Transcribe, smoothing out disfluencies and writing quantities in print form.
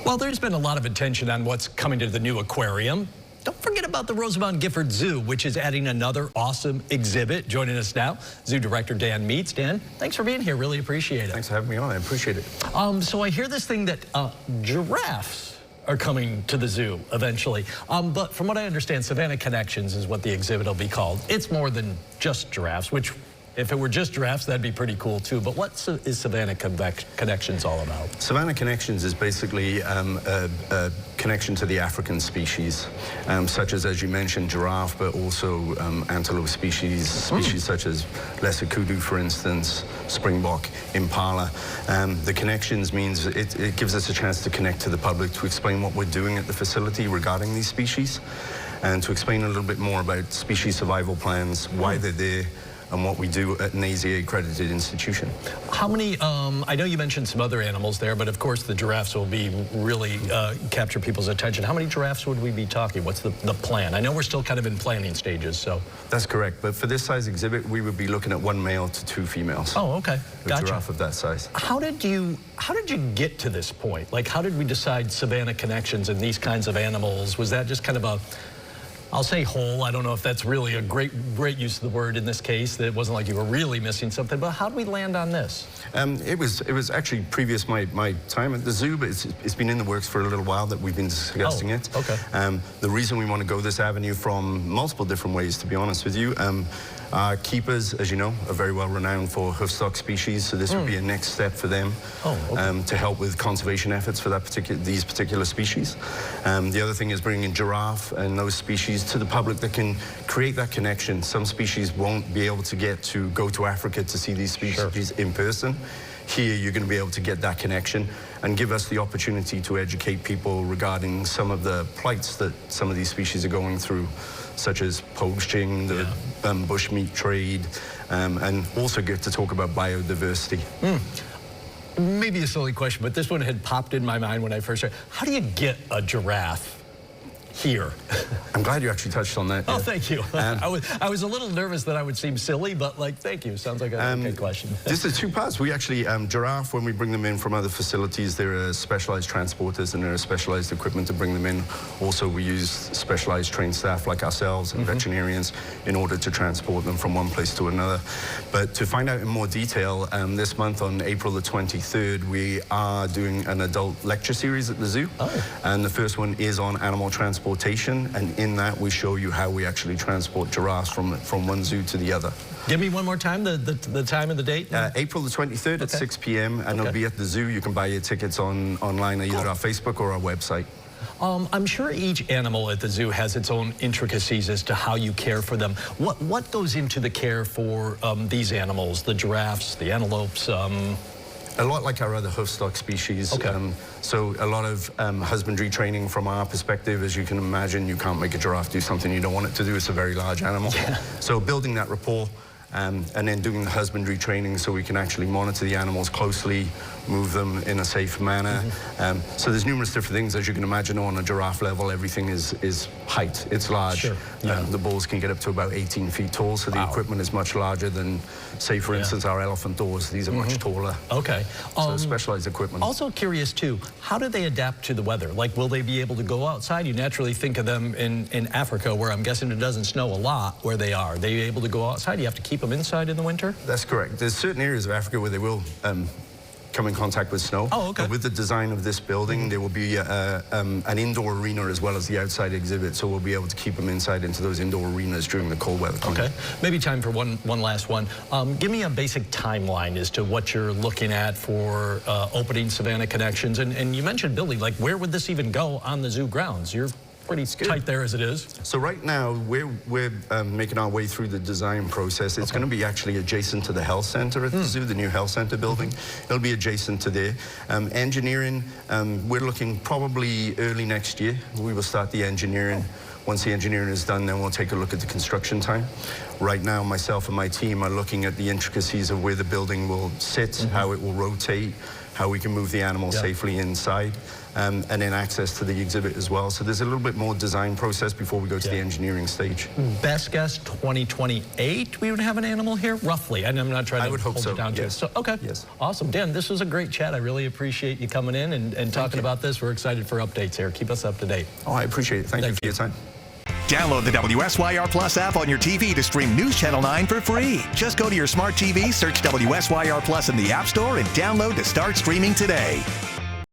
Well, there's been a lot of attention on what's coming to the new aquarium. Don't forget about the Rosamond Gifford Zoo, which is adding another awesome exhibit. Joining us now, Zoo Director Dan Meets. Dan, thanks for being here. Really appreciate it. Thanks for having me on. I appreciate it. So I hear this thing that giraffes are coming to the zoo eventually. But from what I understand, Savannah Connections is what the exhibit will be called. It's more than just giraffes, which if it were just giraffes, that'd be pretty cool too. But what is Savannah Connections all about? Savannah Connections is basically a connection to the African species, such as you mentioned, giraffe, but also antelope species such as lesser kudu, for instance, springbok, impala. The connections means it gives us a chance to connect to the public, to explain what we're doing at the facility regarding these species, and to explain a little bit more about species survival plans, why they're there, and what we do at an AZA-accredited institution. How many, I know you mentioned some other animals there, but of course the giraffes will be really capture people's attention. How many giraffes would we be talking? What's the plan? I know we're still kind of in planning stages, so. That's correct, but for this size exhibit, we would be looking at 1 male to 2 females. Oh, okay, gotcha. A giraffe of that size. How did you get to this point? Like, how did we decide Savannah Connections and these kinds of animals? Was that just kind of a, I'll say whole, I don't know if that's really a great use of the word in this case, that it wasn't like you were really missing something, but how did we land on this? It was actually previous my time at the zoo, but it's been in the works for a little while that we've been discussing it. Okay. The reason we want to go this avenue from multiple different ways, to be honest with you, our keepers, as you know, are very well renowned for hoofstock species, so this would be a next step for them to help with conservation efforts for these particular species. The other thing is bringing giraffe and those species to the public that can create that connection. Some species won't be able to go to Africa to see these species in person. Here, you're going to be able to get that connection and give us the opportunity to educate people regarding some of the plights that some of these species are going through, such as poaching, the bushmeat trade, and also get to talk about biodiversity. Maybe a silly question, but this one had popped in my mind when I first heard. How do you get a giraffe here? I'm glad you actually touched on that. Oh, thank you. I was a little nervous that I would seem silly, but like, thank you. Sounds like a good question. This is 2 parts. We actually, giraffe, when we bring them in from other facilities, there are specialized transporters and there are specialized equipment to bring them in. Also, we use specialized trained staff like ourselves and veterinarians in order to transport them from one place to another. But to find out in more detail, this month on April the 23rd, we are doing an adult lecture series at the zoo. And the first one is on animal transportation, and in that we show you how we actually transport giraffes from one zoo to the other. Give me one more time, the time and the date. April the 23rd at 6 p.m. and it'll be at the zoo. You can buy your tickets online at either our Facebook or our website. I'm sure each animal at the zoo has its own intricacies as to how you care for them. What goes into the care for these animals, the giraffes, the antelopes? A lot like our other hoofstock species. So a lot of husbandry training from our perspective. As you can imagine, you can't make a giraffe do something you don't want it to do. It's a very large animal. So building that rapport and then doing the husbandry training so we can actually monitor the animals closely, move them in a safe manner. So there's numerous different things. As you can imagine, on a giraffe level, everything is height. It's large. The bulls can get up to about 18 feet tall, so the equipment is much larger than, say, for instance, our elephant doors. These are much taller. So specialized equipment. Also curious, too, how do they adapt to the weather? Like, will they be able to go outside? You naturally think of them in Africa, where I'm guessing it doesn't snow a lot where they are. Are they able to go outside? You have to keep them inside in the winter? That's correct. There's certain areas of Africa where they will come in contact with snow. But with the design of this building, there will be an indoor arena as well as the outside exhibit, so we'll be able to keep them inside into those indoor arenas during the cold weather. Maybe time for one last one. Give me a basic timeline as to what you're looking at for opening Savannah Connections. And you mentioned building, like, where would this even go on the zoo grounds? You're pretty tight there as it is. So right now, we're making our way through the design process. It's going to be actually adjacent to the health center at the zoo, the new health center building. It'll be adjacent to there. Engineering, we're looking probably early next year. We will start the engineering. Once the engineering is done, then we'll take a look at the construction time. Right now, myself and my team are looking at the intricacies of where the building will sit, how it will rotate, how we can move the animals safely inside. and then access to the exhibit as well. So there's a little bit more design process before we go to the engineering stage. Best guess, 2028 we would have an animal here, roughly. And I'm not trying to hold it down to it. So, okay, awesome. Dan, this was a great chat. I really appreciate you coming in and talking about this. We're excited for updates here. Keep us up to date. Oh, I appreciate it. Thank you for your time. Download the WSYR Plus app on your TV to stream News Channel 9 for free. Just go to your smart TV, search WSYR Plus in the App Store, and download to start streaming today.